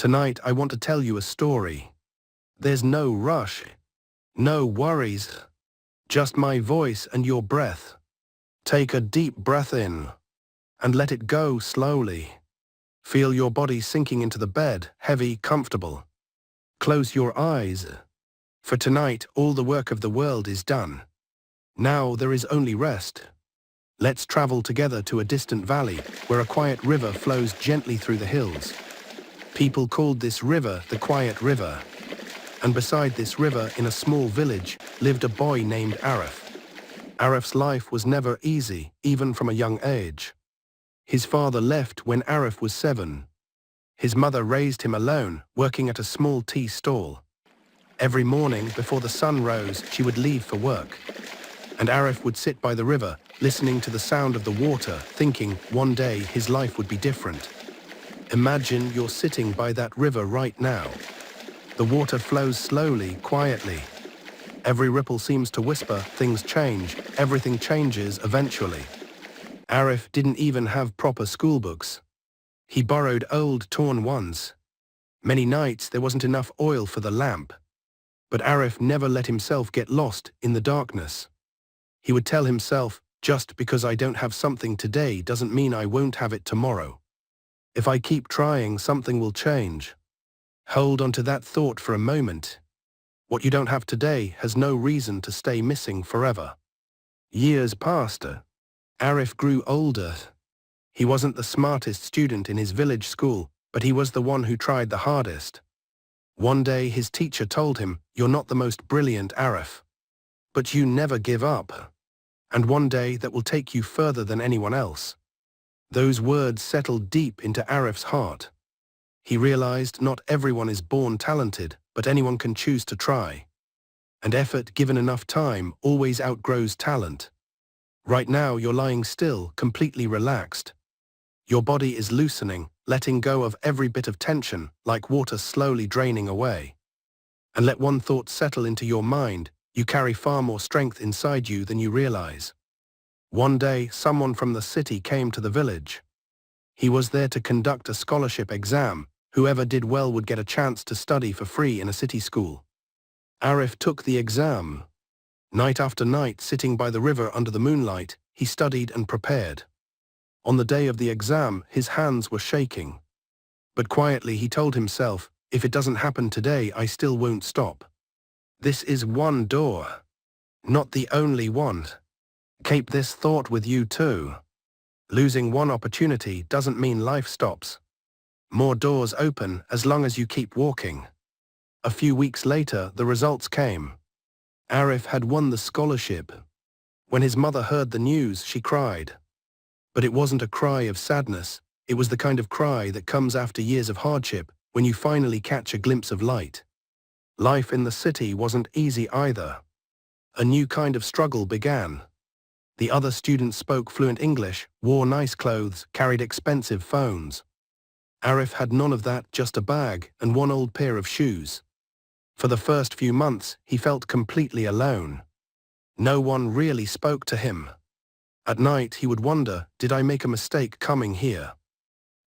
Tonight I want to tell you a story. There's no rush, no worries, just my voice and your breath. Take a deep breath in and let it go slowly. Feel your body sinking into the bed, heavy, comfortable. Close your eyes. For tonight, all the work of the world is done. Now there is only rest. Let's travel together to a distant valley where a quiet river flows gently through the hills. People called this river the Quiet River. And beside this river, in a small village, lived a boy named Arif. Arif's life was never easy, even from a young age. His father left when Arif was 7. His mother raised him alone, working at a small tea stall. Every morning, before the sun rose, she would leave for work. And Arif would sit by the river, listening to the sound of the water, thinking one day his life would be different. Imagine you're sitting by that river right now. The water flows slowly, quietly. Every ripple seems to whisper, things change, everything changes eventually. Arif didn't even have proper school books. He borrowed old, torn ones. Many nights there wasn't enough oil for the lamp. But Arif never let himself get lost in the darkness. He would tell himself, just because I don't have something today doesn't mean I won't have it tomorrow. If I keep trying, something will change. Hold on to that thought for a moment. What you don't have today has no reason to stay missing forever. Years passed. Arif grew older. He wasn't the smartest student in his village school, but he was the one who tried the hardest. One day his teacher told him, "You're not the most brilliant, Arif. But you never give up. And one day that will take you further than anyone else." Those words settled deep into Arif's heart. He realized not everyone is born talented, but anyone can choose to try. And effort given enough time always outgrows talent. Right now you're lying still, completely relaxed. Your body is loosening, letting go of every bit of tension, like water slowly draining away. And let one thought settle into your mind, you carry far more strength inside you than you realize. One day, someone from the city came to the village. He was there to conduct a scholarship exam. Whoever did well would get a chance to study for free in a city school. Arif took the exam. Night after night, sitting by the river under the moonlight, he studied and prepared. On the day of the exam, his hands were shaking. But quietly he told himself, if it doesn't happen today, I still won't stop. This is one door, not the only one. Keep this thought with you too. Losing one opportunity doesn't mean life stops. More doors open as long as you keep walking. A few weeks later, the results came. Arif had won the scholarship. When his mother heard the news, she cried. But it wasn't a cry of sadness. It was the kind of cry that comes after years of hardship, when you finally catch a glimpse of light. Life in the city wasn't easy either. A new kind of struggle began. The other students spoke fluent English, wore nice clothes, carried expensive phones. Arif had none of that, just a bag and one old pair of shoes. For the first few months, he felt completely alone. No one really spoke to him. At night, he would wonder, did I make a mistake coming here?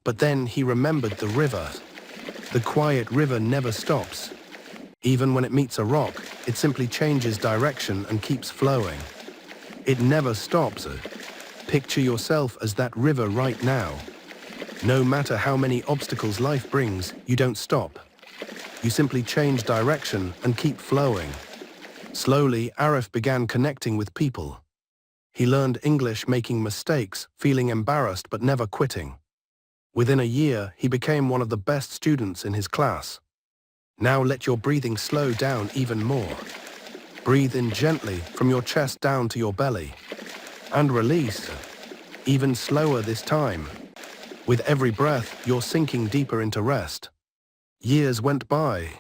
But then he remembered the river. The quiet river never stops. Even when it meets a rock, it simply changes direction and keeps flowing. It never stops. Picture yourself as that river right now. No matter how many obstacles life brings, you don't stop. You simply change direction and keep flowing. Slowly, Arif began connecting with people. He learned English, making mistakes, feeling embarrassed but never quitting. Within a year, he became one of the best students in his class. Now let your breathing slow down even more. Breathe in gently from your chest down to your belly. And release, even slower this time. With every breath, you're sinking deeper into rest. Years went by.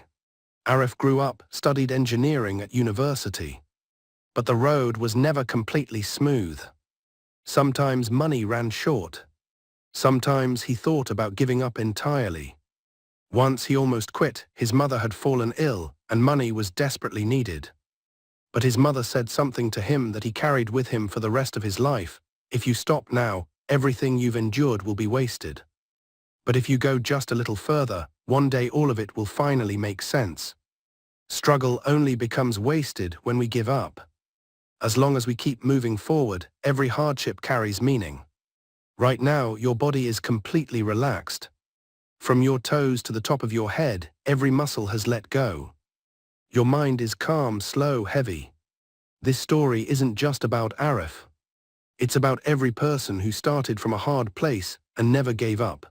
Arif grew up, studied engineering at university. But the road was never completely smooth. Sometimes money ran short. Sometimes he thought about giving up entirely. Once he almost quit. His mother had fallen ill, and money was desperately needed. But his mother said something to him that he carried with him for the rest of his life. If you stop now, everything you've endured will be wasted. But if you go just a little further, One day all of it will finally make sense. Struggle only becomes wasted when we give up. As long as we keep moving forward, every hardship carries meaning. Right now, your body is completely relaxed. From your toes to the top of your head, every muscle has let go. Your mind is calm, slow, heavy. This story isn't just about Arif. It's about every person who started from a hard place and never gave up.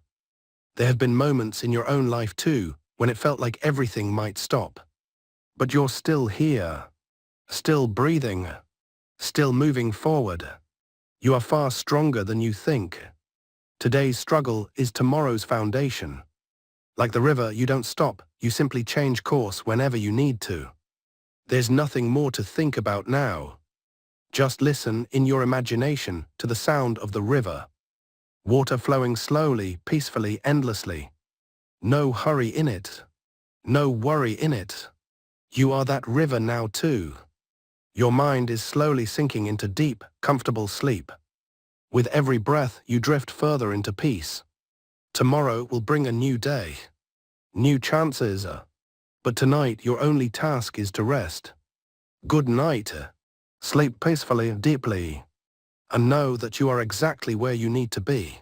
There have been moments in your own life too, when it felt like everything might stop. But you're still here, still breathing, still moving forward. You are far stronger than you think. Today's struggle is tomorrow's foundation. Like the river, you don't stop, you simply change course whenever you need to. There's nothing more to think about now. Just listen in your imagination to the sound of the river. Water flowing slowly, peacefully, endlessly. No hurry in it. No worry in it. You are that river now too. Your mind is slowly sinking into deep, comfortable sleep. With every breath, you drift further into peace. Tomorrow will bring a new day. New chances. But tonight, your only task is to rest. Good night. Sleep peacefully and deeply. And know that you are exactly where you need to be.